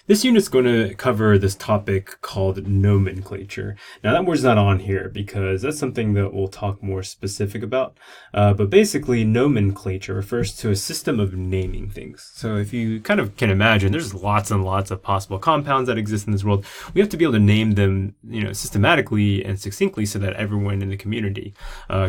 This unit's going to cover this topic called nomenclature. Now that word's not on here because that's something that we'll talk more specific about. But basically nomenclature refers to a system of naming things. So if you kind of can imagine, there's lots and lots of possible compounds that exist in this world. We have to be able to name them, systematically and succinctly so that everyone in the community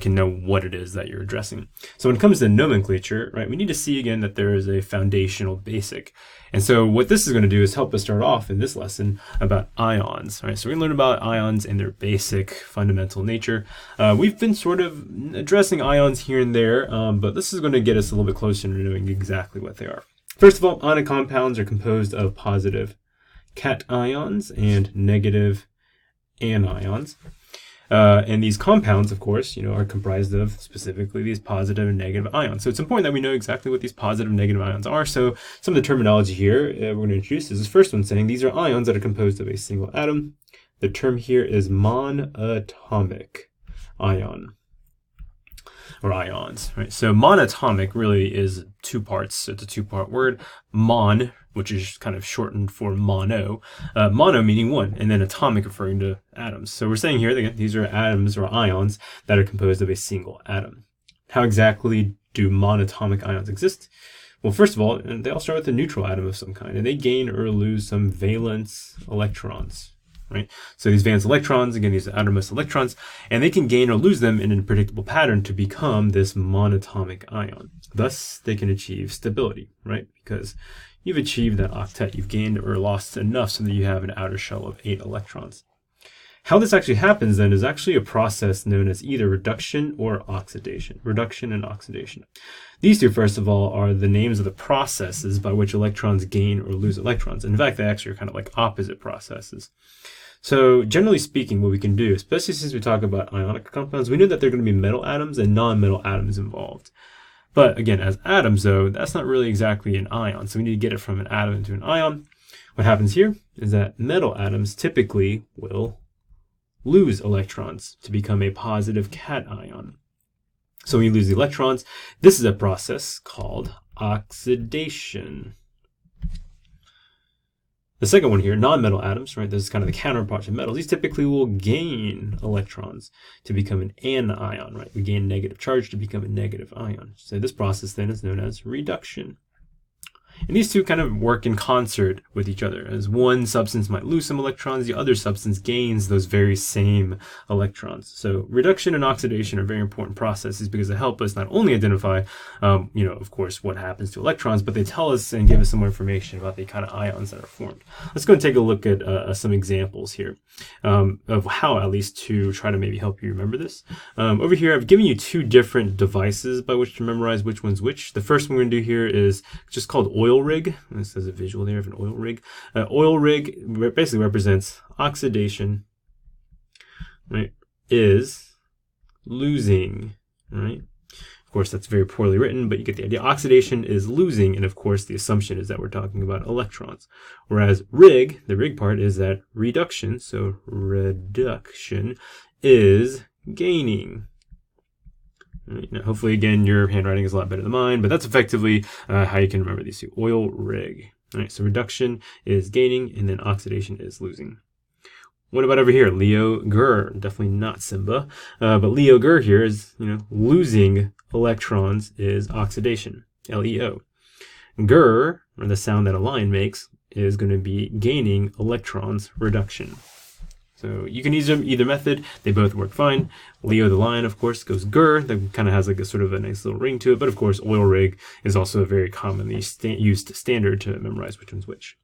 can know what it is that you're addressing. So when it comes to nomenclature, right, we need to see again that there is a foundational basic. And so what this is going to do is help us start off in this lesson about ions. Right? So we're going to learn about ions and their basic fundamental nature. We've been sort of addressing ions here and there, but this is going to get us a little bit closer to knowing exactly what they are. First of all, ionic compounds are composed of positive cations and negative anions. And these compounds, of course, are comprised of specifically these positive and negative ions. So it's important that we know exactly what these positive and negative ions are. So some of the terminology here we're going to introduce is this first one saying these are ions that are composed of a single atom. The term here is monatomic ion or ions, right? So monatomic really is two parts. It's a two-part word. Mon, which is kind of shortened for mono. Mono meaning one, and then atomic referring to atoms. So we're saying here, again, these are atoms or ions that are composed of a single atom. How exactly do monatomic ions exist? Well, first of all, they all start with a neutral atom of some kind, and they gain or lose some valence electrons. Right? So these valence electrons, again, these outermost electrons, and they can gain or lose them in a predictable pattern to become this monatomic ion. Thus, they can achieve stability, right? Because you've achieved that octet. You've gained or lost enough so that you have an outer shell of 8 electrons. How this actually happens then is actually a process known as either reduction or oxidation. Reduction and oxidation. These two, first of all, are the names of the processes by which electrons gain or lose electrons. In fact, they actually are kind of like opposite processes. So generally speaking, what we can do, especially since we talk about ionic compounds, we know that there are going to be metal atoms and non-metal atoms involved. But again, as atoms, though, that's not really exactly an ion. So we need to get it from an atom into an ion. What happens here is that metal atoms typically will lose electrons to become a positive cation. So when you lose the electrons, this is a process called oxidation. The second one here, non-metal atoms, right? This is kind of the counterpart to metals. These typically will gain electrons to become an anion, right? We gain negative charge to become a negative ion. So this process then is known as reduction. And these two kind of work in concert with each other. As one substance might lose some electrons, the other substance gains those very same electrons. So reduction and oxidation are very important processes because they help us not only identify, of course, what happens to electrons, but they tell us and give us some more information about the kind of ions that are formed. Let's go and take a look at some examples here of how, at least, to try to maybe help you remember this. Over here, I've given you two different devices by which to memorize which one's which. The first one we're going to do here is just called oil rig. This is a visual there of an oil rig. Oil rig basically represents oxidation, right? Is losing, right? Of course, that's very poorly written, but you get the idea. Oxidation is losing, and of course, the assumption is that we're talking about electrons. Whereas rig, the rig part, is that reduction, so reduction is gaining. Right. Now, hopefully, again, your handwriting is a lot better than mine, but that's effectively how you can remember these two. Oil rig. All right, so reduction is gaining, and then oxidation is losing. What about over here? Leo Ger. Definitely not Simba, but Leo Ger here is, losing electrons is oxidation. Leo. Ger, or the sound that a lion makes, is going to be gaining electrons, reduction. So you can use them either method. They both work fine. Leo the lion, of course, goes gur. That kind of has like a sort of a nice little ring to it. But of course, oil rig is also a very commonly used standard to memorize which one's which.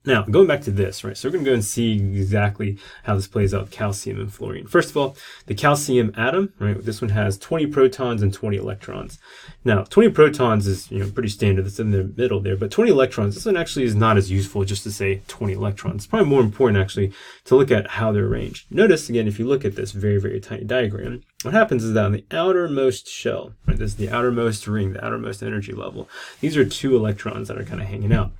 Now, going back to this, right? So we're going to go and see exactly how this plays out with calcium and fluorine. First of all, the calcium atom, right? This one has 20 protons and 20 electrons. Now, 20 protons is, pretty standard. That's in the middle there. But 20 electrons, this one actually is not as useful just to say 20 electrons. It's probably more important, actually, to look at how they're arranged. Notice, again, if you look at this very, very tiny diagram, what happens is that on the outermost shell, right? This is the outermost ring, the outermost energy level. These are 2 electrons that are kind of hanging out.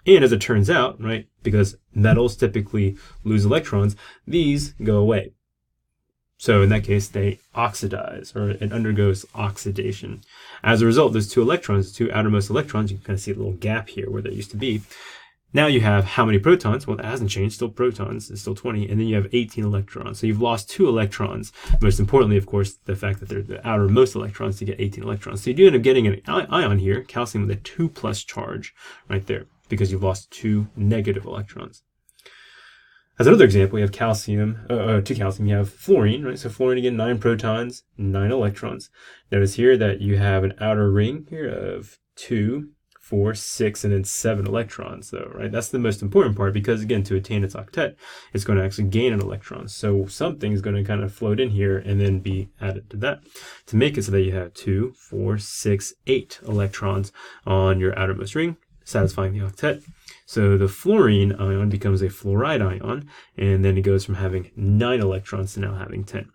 And as it turns out, right, because metals typically lose electrons, these go away. So in that case, they oxidize, or it undergoes oxidation. As a result, those 2 electrons, the 2 outermost electrons, you can kind of see a little gap here where there used to be. Now you have how many protons? Well, it hasn't changed, still protons, it's still 20, and then you have 18 electrons. So you've lost 2 electrons. Most importantly, of course, the fact that they're the outermost electrons to get 18 electrons. So you do end up getting an ion here, calcium with a 2+ charge right there, because you've lost 2 negative electrons. As another example, we have calcium, 2 calcium, you have fluorine, right? So fluorine, again, 9 protons, 9 electrons. Notice here that you have an outer ring here of 2, 4, 6, and then 7 electrons, though, right? That's the most important part, because again, to attain its octet, it's going to actually gain an electron. So something is going to kind of float in here and then be added to that to make it so that you have 2, 4, 6, 8 electrons on your outermost ring, satisfying the octet. So the fluorine ion becomes a fluoride ion, and then it goes from having 9 electrons to now having 10.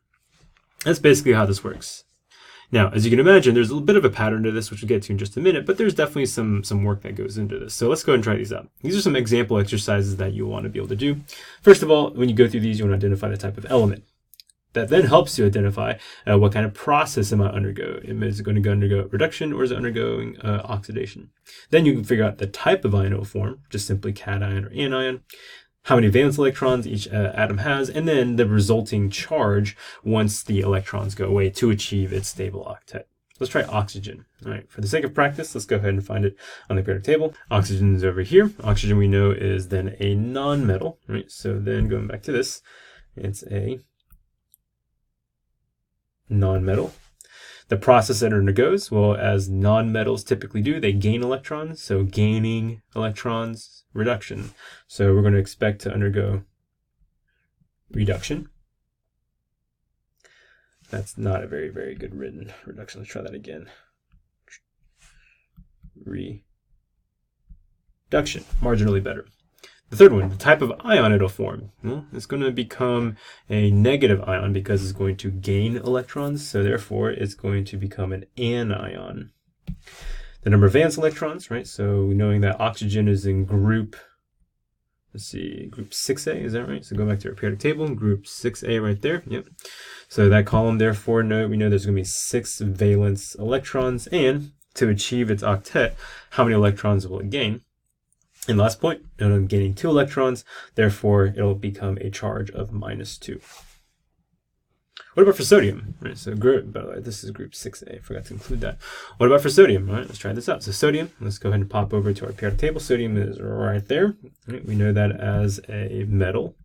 That's basically how this works. Now, as you can imagine, there's a little bit of a pattern to this, which we'll get to in just a minute, but there's definitely some work that goes into this. So let's go ahead and try these out. These are some example exercises that you'll want to be able to do. First of all, when you go through these, you want to identify the type of element. That then helps you identify what kind of process it might undergo. Is it going to undergo reduction, or is it undergoing oxidation? Then you can figure out the type of ion it will form, just simply cation or anion, how many valence electrons each atom has, and then the resulting charge once the electrons go away to achieve its stable octet. Let's try oxygen. All right, for the sake of practice, let's go ahead and find it on the periodic table. Oxygen is over here. Oxygen, we know, is then a nonmetal, right? So then going back to this, it's a nonmetal. The process that it undergoes, well, as nonmetals typically do, they gain electrons. So gaining electrons, reduction. So we're going to expect to undergo reduction. That's not a very, very good written reduction. Let's try that again. Reduction, marginally better. The third one, the type of ion it'll form. Well, it's going to become a negative ion because it's going to gain electrons, so therefore it's going to become an anion. The number of valence electrons, right? So knowing that oxygen is in group, let's see, group 6A, is that right? So go back to our periodic table, group 6A right there, yep. So that column, therefore, we know there's going to be 6 valence electrons, and to achieve its octet, how many electrons will it gain? And last point, I'm gaining 2 electrons, therefore it'll become a charge of -2. What about for sodium? Right, so group, by the way, this is group 6A, I forgot to include that. What about for sodium? All right, let's try this out. So sodium, let's go ahead and pop over to our periodic table. Sodium is right there. Right, we know that as a metal.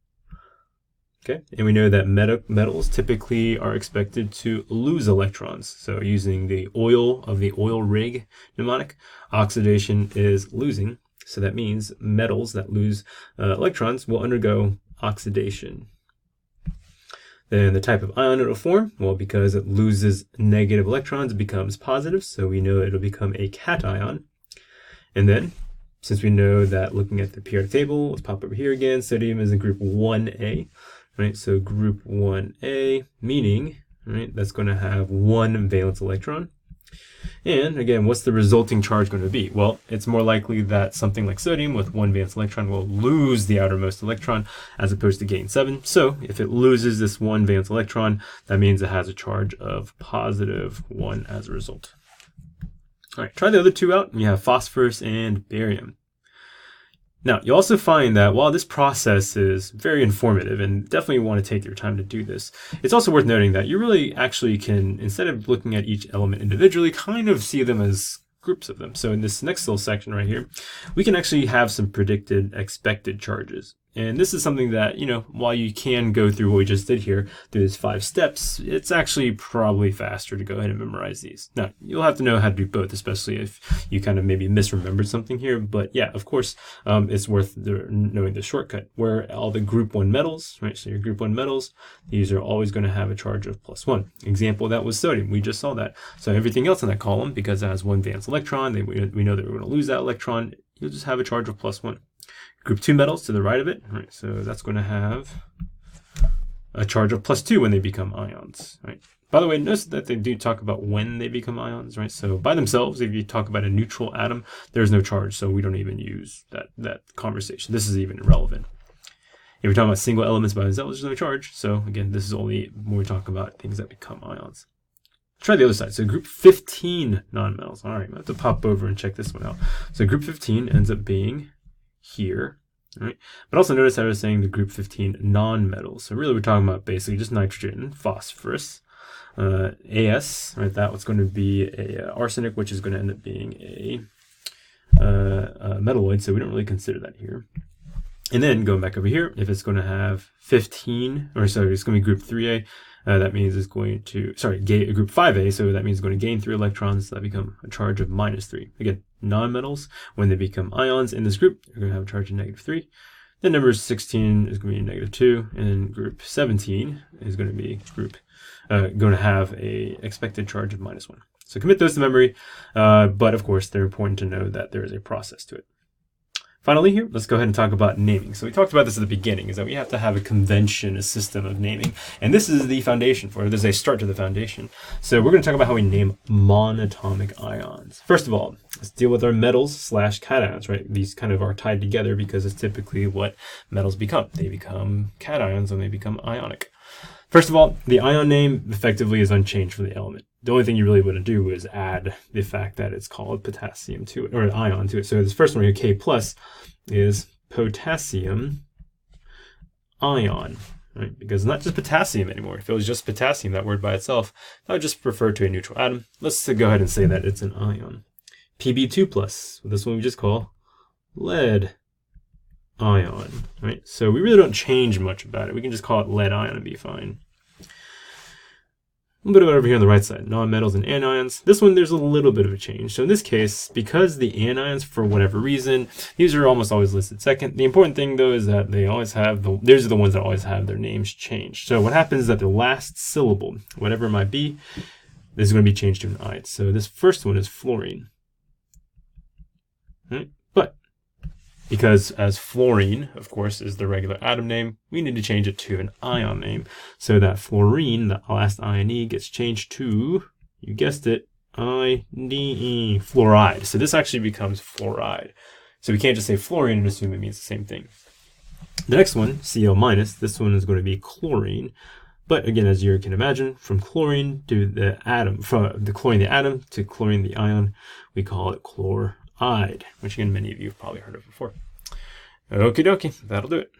Okay, and we know that metals typically are expected to lose electrons. So using the oil of the oil rig mnemonic, oxidation is losing. So that means metals that lose electrons will undergo oxidation. Then the type of ion it will form, well, because it loses negative electrons, it becomes positive. So we know it'll become a cation. And then, since we know that looking at the periodic table, let's pop over here again. Sodium is in group 1A, right? So group 1A, meaning, right, that's going to have 1 valence electron. And again, what's the resulting charge going to be? Well, it's more likely that something like sodium with 1 valence electron will lose the outermost electron as opposed to gain 7. So if it loses this 1 valence electron, that means it has a charge of +1 as a result. All right, try the other two out. You have phosphorus and barium. Now, you also find that while this process is very informative and definitely want to take your time to do this, it's also worth noting that you really actually can, instead of looking at each element individually, kind of see them as groups of them. So in this next little section right here, we can actually have some predicted expected charges. And this is something that, while you can go through what we just did here, through these 5 steps, it's actually probably faster to go ahead and memorize these. Now, you'll have to know how to do both, especially if you kind of maybe misremembered something here. But yeah, of course, it's worth knowing the shortcut, where all the group 1 metals, right? So your group 1 metals, these are always going to have a charge of +1. Example, that was sodium. We just saw that. So everything else in that column, because it has 1 valence electron, we know that we're going to lose that electron, you'll just have a charge of +1. Group 2 metals to the right of it, right? So that's going to have a charge of +2 when they become ions, right? By the way, notice that they do talk about when they become ions, right? So by themselves, if you talk about a neutral atom, there's no charge, so we don't even use that conversation. This is even irrelevant. If we're talking about single elements by themselves, there's no charge. So again, this is only when we talk about things that become ions. Try the other side. So group 15 nonmetals. All right, I have to pop over and check this one out. So group 15 ends up being here. Right? But also notice I was saying the group 15 non-metals. So really we're talking about basically just nitrogen, phosphorus, As, right? That was going to be a arsenic, which is going to end up being a metalloid, so we don't really consider that here. And then going back over here, if it's going to have 15, or sorry, it's going to be group 3A, that means it's going to, group 5A, so that means it's going to gain 3 electrons, so that become a charge of -3. Again, nonmetals, when they become ions in this group, they're going to have a charge of -3. Then number 16 is going to be -2, and then group 17 is going to be going to have a expected charge of -1. So commit those to memory, but of course they're important to know that there is a process to it. Finally here, let's go ahead and talk about naming. So we talked about this at the beginning, is that we have to have a convention, a system of naming. And this is the foundation for it. This is a start to the foundation. So we're going to talk about how we name monatomic ions. First of all, let's deal with our metals / cations, right? These kind of are tied together because it's typically what metals become. They become cations when they become ionic. First of all, the ion name effectively is unchanged for the element. The only thing you really want to do is add the fact that it's called potassium to it, or ion to it. So this first one here, K plus, is potassium ion, right? Because it's not just potassium anymore. If it was just potassium, that word by itself, that would just refer to a neutral atom. Let's go ahead and say that it's an ion. Pb2 plus, this one we just call lead ion, right? So we really don't change much about it. We can just call it lead ion and be fine. A little bit over here on the right side, nonmetals and anions. This one, there's a little bit of a change. So in this case, because the anions, for whatever reason, these are almost always listed second. The important thing though is that they always have, these are the ones that always have their names changed. So what happens is that the last syllable, whatever it might be, this is going to be changed to an I. So this first one is fluorine. Right? But because as fluorine, of course, is the regular atom name, we need to change it to an ion name. So that fluorine, the last INE, gets changed to, you guessed it, IDE, fluoride. So this actually becomes fluoride. So we can't just say fluorine and assume it means the same thing. The next one, Cl minus, this one is going to be chlorine. But again, as you can imagine, from chlorine to the atom, from the chlorine the atom to chlorine the ion, we call it chloride, which again, many of you have probably heard of before. Okie dokie, that'll do it.